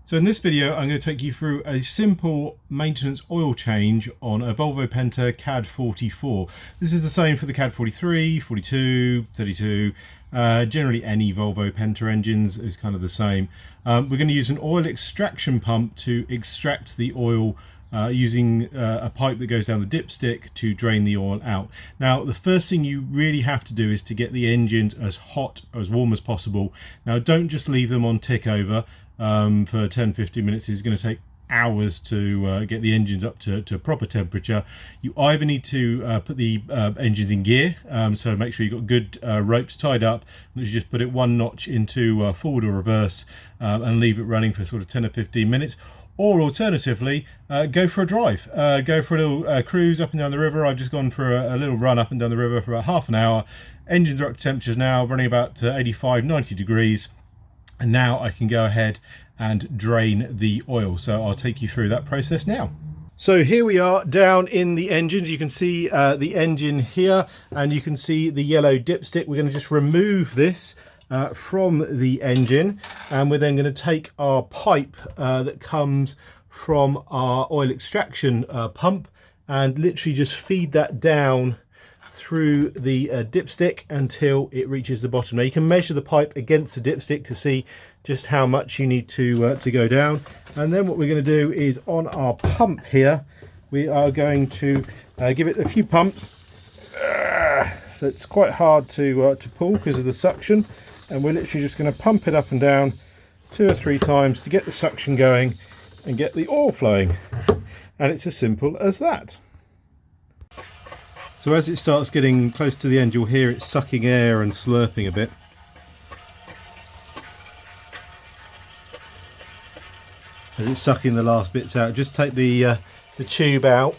So in this video, I'm going to take you through a simple maintenance oil change on a Volvo Penta Kad44. This is the same for the Kad43, 42, 32, generally any Volvo Penta engines is kind of the same. We're going to use an oil extraction pump to extract the oil using a pipe that goes down the dipstick to drain the oil out. Now, the first thing you really have to do is to get the engines as hot, as warm as possible. Now, don't just leave them on tick over for 10-15 minutes. It's going to take hours to get the engines up to a proper temperature. You either need to put the engines in gear, so make sure you've got good ropes tied up, and you just put it one notch into forward or reverse and leave it running for sort of 10 or 15 minutes. Or alternatively, go for a drive, go for a little cruise up and down the river. I've just gone for a little run up and down the river for about half an hour. Engines are up to temperatures now, running about 85-90 degrees. And now I can go ahead and drain the oil. So I'll take you through that process now. So here we are down in the engines. You can see the engine here, and you can see the yellow dipstick. We're going to just remove this from the engine, and we're then going to take our pipe that comes from our oil extraction pump and literally just feed that down through the dipstick until it reaches the bottom. Now you can measure the pipe against the dipstick to see just how much you need to go down. And then what we're going to do is on our pump here, we are going to give it a few pumps. So it's quite hard to pull because of the suction, and we're literally just going to pump it up and down 2 or 3 times to get the suction going and get the oil flowing. And it's as simple as that. So as it starts getting close to the end, you'll hear it sucking air and slurping a bit. As it's sucking the last bits out, just take the tube out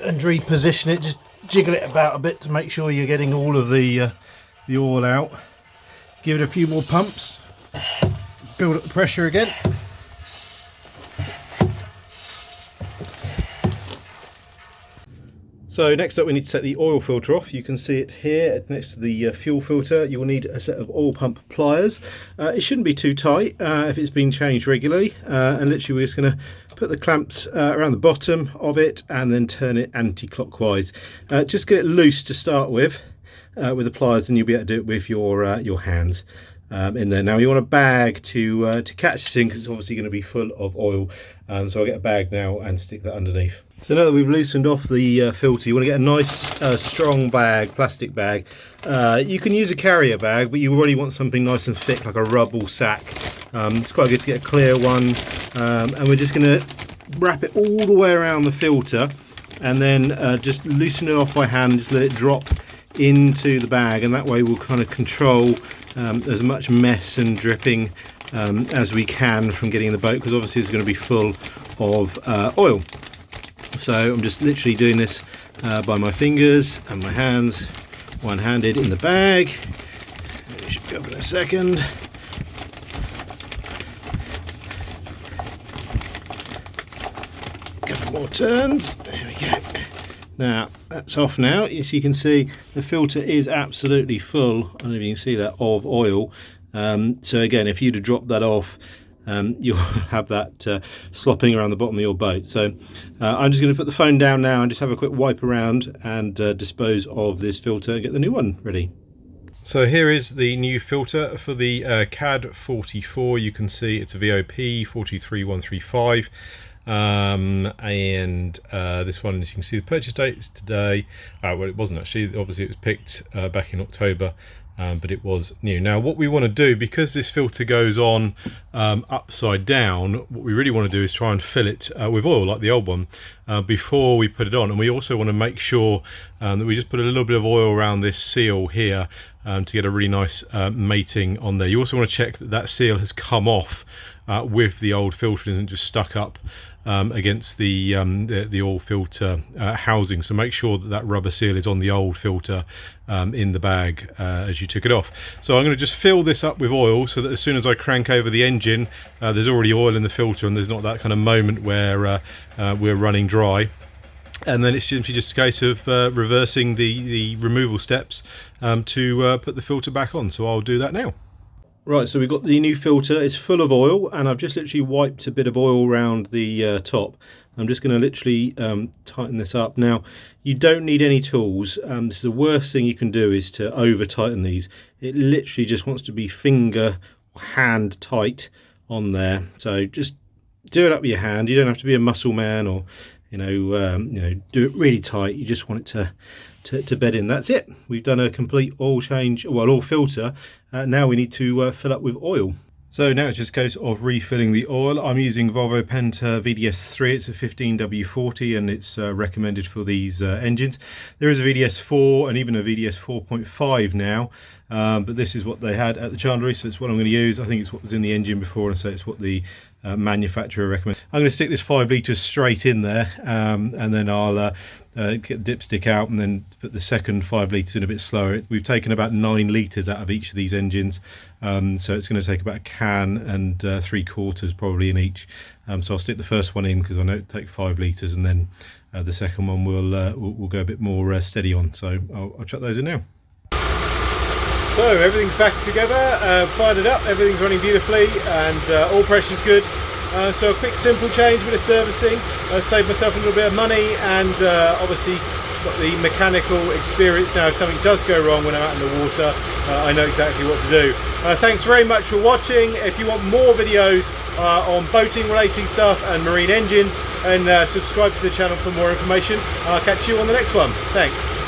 and reposition it. Just jiggle it about a bit to make sure you're getting all of the oil out. Give it a few more pumps. Build up the pressure again. So next up, we need to take the oil filter off. You can see it here. It's next to the fuel filter. You will need a set of oil pump pliers. It shouldn't be too tight if it's been changed regularly. And literally we're just going to put the clamps around the bottom of it and then turn it anti-clockwise. Just get it loose to start with the pliers, and you'll be able to do it with your hands. In there. Now you want a bag to catch this in, because it's obviously going to be full of oil. So I'll get a bag now and stick that underneath. So now that we've loosened off the filter, you want to get a nice strong bag, plastic bag. You can use a carrier bag, but you really want something nice and thick, like a rubble sack. It's quite good to get a clear one, and we're just going to wrap it all the way around the filter, and then just loosen it off by hand, just let it drop into the bag, and that way we'll kind of control as much mess and dripping as we can from getting in the boat, because obviously it's going to be full of oil. So I'm just literally doing this by my fingers and my hands, one-handed in the bag. It should go up in a second. A couple more turns. There we go. Now that's off now. As you can see, the filter is absolutely full. I don't know if you can see that, of oil. So again, if you'd have dropped that off, you'll have that slopping around the bottom of your boat. So I'm just going to put the phone down now and just have a quick wipe around and dispose of this filter and get the new one ready. So here is the new filter for the Kad44. You can see it's a VOP 43135. And this one, as you can see, the purchase date is today. Well, it wasn't actually, obviously it was picked back in October, but it was new. Now what we want to do, because this filter goes on upside down, what we really want to do is try and fill it with oil like the old one before we put it on. And we also want to make sure that we just put a little bit of oil around this seal here to get a really nice mating on there. You also want to check that that seal has come off with the old filter, and isn't just stuck up against the oil filter housing. So make sure that that rubber seal is on the old filter in the bag as you took it off. So I'm going to just fill this up with oil, so that as soon as I crank over the engine, there's already oil in the filter, and there's not that kind of moment where we're running dry. And then it's simply just a case of reversing the removal steps to put the filter back on. So I'll do that now. Right, so we've got the new filter. It's full of oil, and I've just literally wiped a bit of oil around the top. I'm just going to literally tighten this up. Now, you don't need any tools. This is the worst thing you can do, is to over tighten these. It literally just wants to be finger or hand tight on there. So just do it up with your hand. You don't have to be a muscle man, or do it really tight. You just want it to bed in. That's it. We've done a complete oil change, well, oil filter. Now we need to fill up with oil. So now it's just a case of refilling the oil. I'm using Volvo Penta VDS3. It's a 15W40, and it's recommended for these engines. There is a VDS4 and even a VDS 4.5 now, but this is what they had at the chandlery, so it's what I'm going to use. I think it's what was in the engine before, and so it's what the manufacturer recommends. I'm going to stick this 5 litres straight in there, and then I'll get the dipstick out and then put the second 5 litres in a bit slower. We've taken about 9 litres out of each of these engines, so it's going to take about a can and 3/4 probably in each. So I'll stick the first one in because I know it takes 5 litres, and then the second one we'll go a bit more steady on. So I'll chuck those in now. So everything's back together, fired it up, everything's running beautifully, and all pressure's good. So a quick simple change with the servicing, saved myself a little bit of money, and obviously got the mechanical experience now. If something does go wrong when I'm out in the water, I know exactly what to do. Thanks very much for watching. If you want more videos on boating related stuff and marine engines, and subscribe to the channel for more information. I'll catch you on the next one. Thanks.